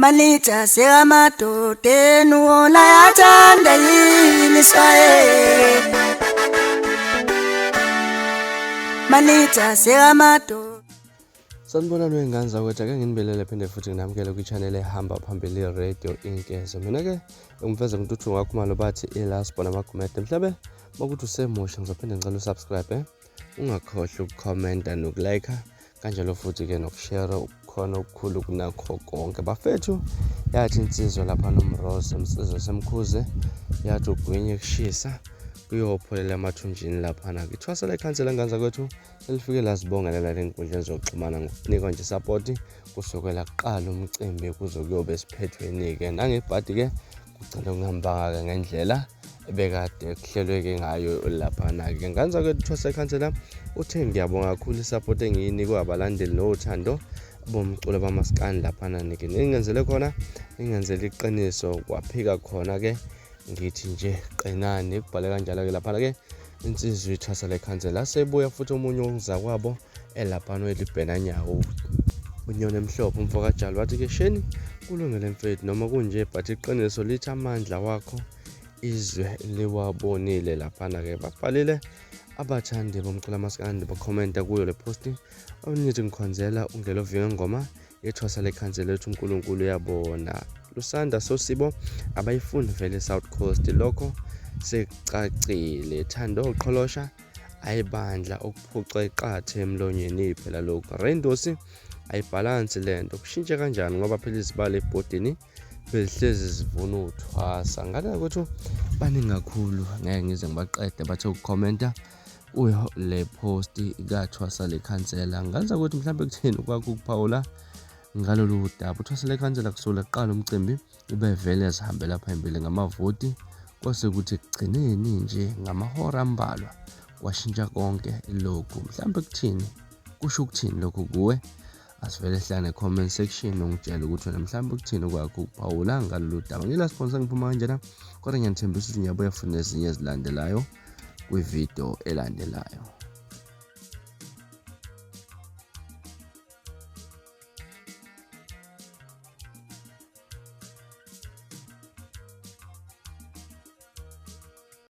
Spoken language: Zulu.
Malita sekamadoda nuwola yathanda yini swaye Malita sekamadoda. Sanibonani wengane zakwethu, ake nginibelele phinde futhi nginamukele kwi-channel ehamba phambili Radio Inkezo. Mina ke ngimfeza ngintuthu ngakhumalo bathi ilasibona amagumede mhlabe makuthi usemusha ngizophinda ngicela usubscribe ungakhohlwa ukukhomenta nokulike kanjalo futhi ke nokushare khona okukhulu kunakho konke. Bafethu yathi insizwa lapha nomrozo umsizwe semkhuze yathi ugwinye kushisa kuyopholela emathunjini laphana kithwasa lekhansela ngane kwethu elifike lazibongelela lenkundla zokuxhumana ngokunikwa nje support kusukela kuqala umcimbi kuze kuyobe siphethweni ke nangebhadi ke kucela ngihamba ke ngendlela ebekade kuhlelweke ngayo laphana ke ngane kwethu thwasa lekhansela uthe ngiyabonga kakhulu isupport engiyinikwe abalandeli nothando bomculo bamaskani laphana nike ngingenzele khona ngingenzele iqiniso kwaphika khona ke ngithi nje qinani kubhale kanjalo ke lapha ke insizwe ithwasa lekhansela sebuya futhi omunye ongizakwabo elaphana welibhena nyawo unyone emhlophe umfoka jalo wathi ke sheni kulungele mfethu noma kunje but iqiniso lithi amandla wakho izwe liwabonile laphana ke babhalile abathandi bomculo amaskandi bakhomenta kuyo le post awunithi ngikhonzela ungelo vinga ngoma yethwasa lekhansela lethu uNkulunkulu yabona Lusanda Sosibo abayifuni vele South Coast lokho secacile thando uqholosha ayibandla ukuphuca iqathe emlonyeni phela lokho Rendosi ayibalance lento kushintshe kanjani ngoba phela izibale ebhodini behlezi zivuna uthwasa ngale ukuthi baningi kakhulu ngeke ngize ngibaqede bathe ukukhomenta uyo le post ikathwasa lekhansela ngaza ukuthi mhlawumbe kuthini kwakho ukuphawula ngalolu daba uthwasa lekhansela kusula kuqala umcimbi ube vele ezihambela phambili ngamavoti kwase kuthi kugcineni nje ngamahora ambalwa washintsha konke lokhu mhlawumbe kuthini kusho ukuthini lokhu kuwe asivele hlane comment section ungitshela ukuthi wena mhlawumbe kuthini kwakho ukuphawula ngalolu daba ngila sponsor ngiphuma kanjena kodwa ngiyathembisa ukuthi ngiyabuya futhi nezinye ezilandelayo kwivideo elandelayo.